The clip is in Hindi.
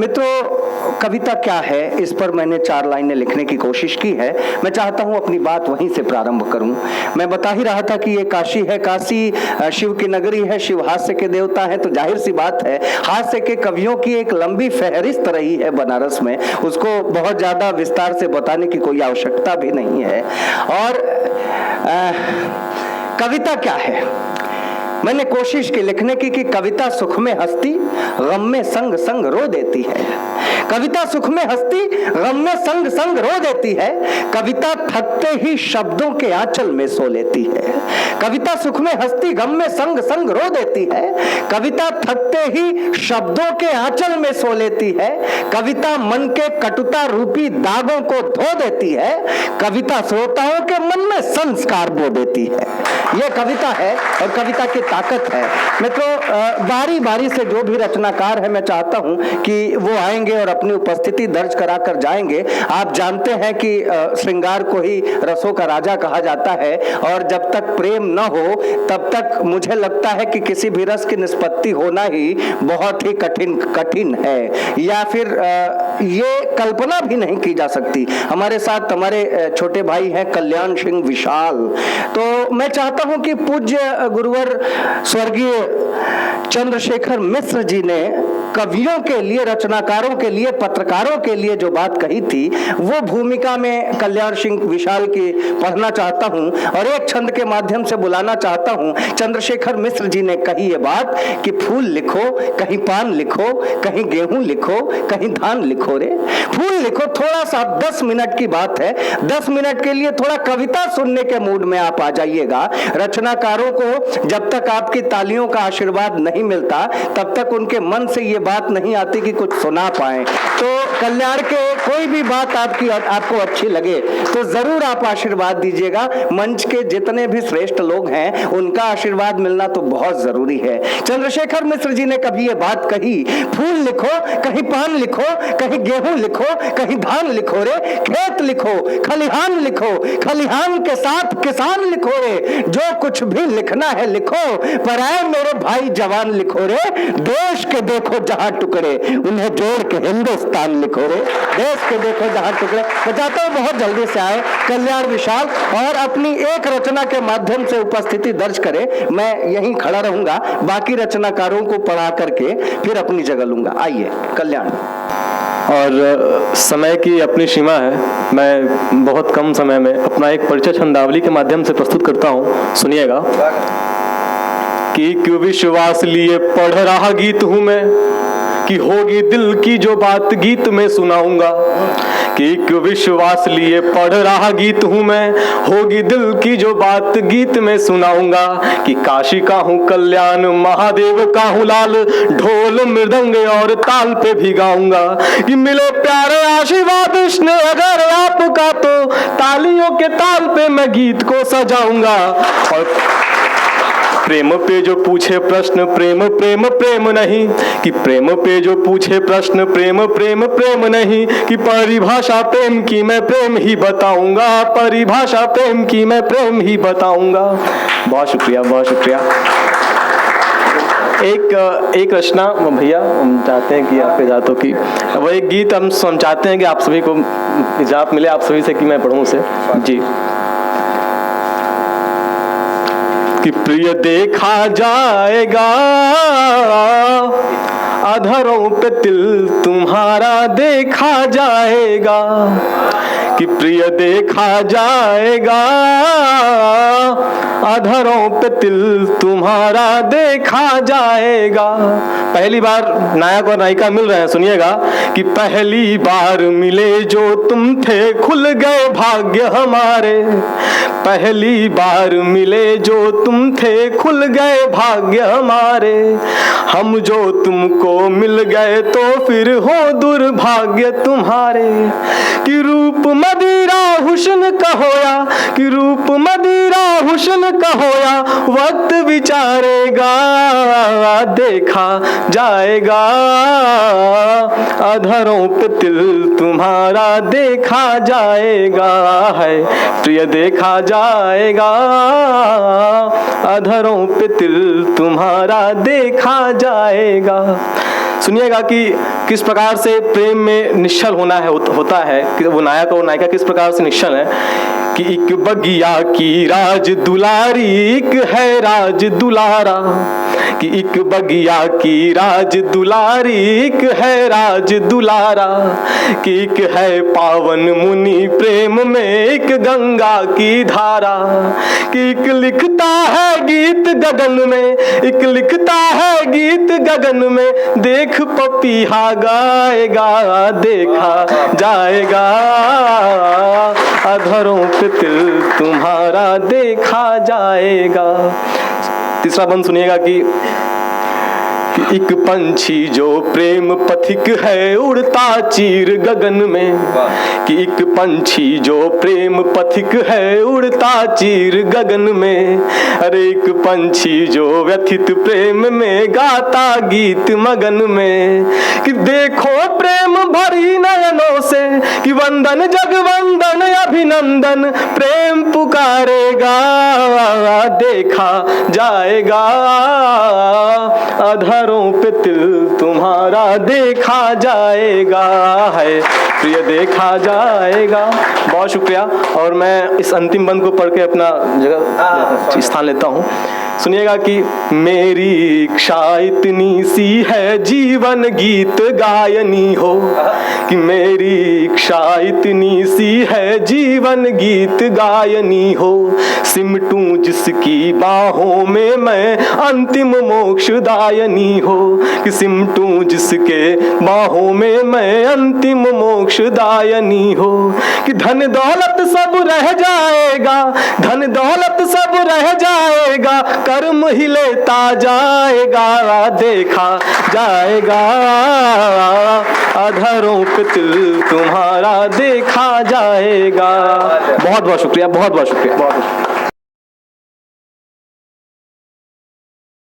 मित्रों, कविता क्या है, इस पर मैंने 4 लाइनें लिखने की कोशिश की है। मैं चाहता हूं अपनी बात वहीं से प्रारंभ करूं। मैं बता ही रहा था कि ये काशी है, काशी शिव की नगरी है, शिव हास्य के देवता है, तो जाहिर सी बात है हास्य के कवियों की एक लंबी फहरिस्त रही है बनारस में, उसको बहुत ज्यादा विस्तार से बताने की कोई आवश्यकता भी नहीं है। और कविता क्या है, मैंने कोशिश की लिखने की कि कविता सुख में हंसती, गम में संग संग रो देती है। कविता सुख में हंसती, गम में संग संग रो देती है। कविता थकते ही शब्दों के आंचल में सो लेती है। कविता सुख में हंसती, गम में संग संग रो देती है। कविता थकते ही शब्दों के आंचल में सो लेती है। कविता मन के कटुता रूपी दागों को धो देती है। कविता श्रोताओं के मन में संस्कार बो देती है। यह कविता है और कविता की ताकत है। मित्रों, बारी बारी से जो भी रचनाकार है, मैं चाहता हूं कि वो आएंगे और अपनी उपस्थिति दर्ज कराकर जाएंगे। आप जानते हैं कि श्रृंगार को ही रसों का राजा कहा जाता है और जब तक प्रेम न हो तब तक मुझे लगता है कि किसी भी रस की निष्पत्ति होना ही बहुत ही कठिन है, या फिर ये कल्पना भी नहीं की जा सकती। हमारे साथ हमारे छोटे भाई हैं कल्याण सिंह विशाल। तो मैं चाहता हूं कि पूज्य गुरुवर स्वर्गीय चंद्रशेखर मिश्र जी ने कवियों के लिए, रचनाकारों के लिए, पत्रकारों के लिए जो बात कही थी, वो भूमिका में कल्याण सिंह विशाल की पढ़ना चाहता हूं और एक छंद के माध्यम से बुलाना चाहता हूं। चंद्रशेखर मिश्र जी ने कही ये बात कि फूल लिखो, कहीं पान लिखो, कहीं गेहूं लिखो, कहीं धान लिखो रे। फूल लिखो, थोड़ा सा 10 मिनट की बात है, 10 मिनट के लिए थोड़ा कविता सुनने के मूड में आप आ जाइएगा। रचनाकारों को जब तक आपकी तालियों का आशीर्वाद नहीं मिलता तब तक उनके मन से ये बात नहीं आती कि कुछ सुना पाए। तो कल्याण के कोई भी बात आपको अच्छी लगे तो जरूर आप आशीर्वाद दीजिएगा। मंच के जितने भी श्रेष्ठ लोग हैं उनका आशीर्वाद मिलना तो बहुत जरूरी है। चंद्रशेखर मिश्र जी ने कभी ये बात कही, फूल लिखो, कहीं पान लिखो, कहीं गेहूं लिखो, कहीं धान लिखो रे। खेत लिखो, खलिहान लिखो, खलिहान के साथ किसान लिखो रे। जो कुछ भी लिखना है लिखो, पर आए मेरे भाई जवान लिखो रे। देश के देखो जहां टुकड़े, उन्हें जोड़ के हिंदुस्तान लिखो रे। देश के देखो जहां टुकड़े। मैं चाहता हूं बहुत जल्दी से आए कल्याण विशाल और अपनी एक रचना के माध्यम से उपस्थिति दर्ज करे। मैं यहीं खड़ा रहूंगा, बाकी रचनाकारों को पढ़ा करके फिर अपनी जगह लूंगा। आइए कल्याण। और समय की अपनी सीमा है, मैं बहुत कम समय में अपना एक परिचय छंदावली के माध्यम से प्रस्तुत करता हूँ। सुनिएगा कि क्यों विश्वास लिए पढ़ रहा गीत हूँ मैं, कि होगी दिल की जो बात गीत में सुनाऊंगा। कि क्यों विश्वास लिए पढ़ रहा गीत हूँ मैं, होगी दिल की जो बात गीत में सुनाऊंगा। कि काशी का हूँ कल्याण, महादेव का हूँ लाल, ढोल मृदंग और ताल पे भी गाऊंगा। कि मिले प्यारे आशीर्वाद स्नेह अगर आपका, तो तालियों के ताल पे मैं गीत को सजाऊंगा। और प्रेम पे जो पूछे प्रश्न, प्रेम प्रेम प्रेम नहीं। कि प्रेम पे जो पूछे प्रश्न, प्रेम प्रेम प्रेम नहीं। कि परिभाषा प्रेम की मैं प्रेम ही बताऊंगा, परिभाषा प्रेम की मैं प्रेम ही बताऊंगा। बहुत शुक्रिया, बहुत शुक्रिया। एक रचना भैया हम चाहते हैं कि आपके जातों की, वो एक गीत हम चाहते हैं कि आप सभी को इजाज़त मिले, आप सभी से कि मैं पढ़ूं उसे। जी। कि प्रिय देखा जाएगा अधरों पे तिल तुम्हारा देखा जाएगा। कि प्रिय देखा जाएगा अधरों पे तिल तुम्हारा देखा जाएगा। पहली बार नायक और नायिका मिल रहे हैं, सुनिएगा। कि पहली बार मिले जो तुम थे, खुल गए भाग्य हमारे। पहली बार मिले जो तुम थे, खुल गए भाग्य हमारे। हम जो तुमको मिल गए तो फिर हो दुर्भाग्य तुम्हारे। कि रूप मदिरा हुस्न का होया, कि रूप मदिरा हुस्न का होया, वक्त विचारेगा देखा जाएगा अधरों पे तिल तुम्हारा देखा जाएगा। है प्रिय देखा जाएगा अधरों पे तिल तुम्हारा देखा जाएगा। सुनिएगा कि किस प्रकार से प्रेम में निश्चल होता है कि वो नायक और नायिका किस प्रकार से निश्चल है कि एक बगिया की राज दुलारी, एक है राज दुलारा, कि एक बगिया की राज दुलारी, एक है राज दुलारा, कि एक है पावन मुनि प्रेम में, एक गंगा की धारा, कि एक लिखता है गीत गगन में, एक लिखता है गीत गगन में, देख पपीहा गाएगा, देखा जाएगा, अधरों पे तिल तुम्हारा देखा जाएगा। तीसरा बंद सुनिएगा कि एक पंछी जो प्रेम पथिक है उड़ता चीर गगन में, कि एक पंछी जो प्रेम पथिक है उड़ता चीर गगन में, अरे एक पंछी जो व्यथित प्रेम में गाता गीत मगन में, कि देखो प्रेम भरी नयनों से, कि वंदन जगवंदन अभिनंदन, प्रेम पुकारेगा, देखा जाएगा, अधरों पे तिल तुम्हारा देखा जाएगा, है प्रिय देखा जाएगा। बहुत शुक्रिया। और मैं इस अंतिम बंद को पढ़ के अपना जगह स्थान लेता हूँ। सुनिएगा कि मेरी इच्छा इतनी सी है जीवन गीत गायनी हो, कि मेरी इच्छा इतनी सी है जीवन गीत गायनी हो, सिमटूं जिसकी बाहों में मैं अंतिम मोक्ष दायनी हो, कि सिमटूं जिसके बाहों में मैं अंतिम मोक्ष दायनी हो, कि धन दौलत सब रह जाएगा, धन दौलत सब रह जाएगा, कर्म ही लेता जाएगा, देखा जाएगा, अधरों पे तिल तुम्हारा देखा जाएगा। बहुत बहुत शुक्रिया, बहुत बहुत शुक्रिया, बहुत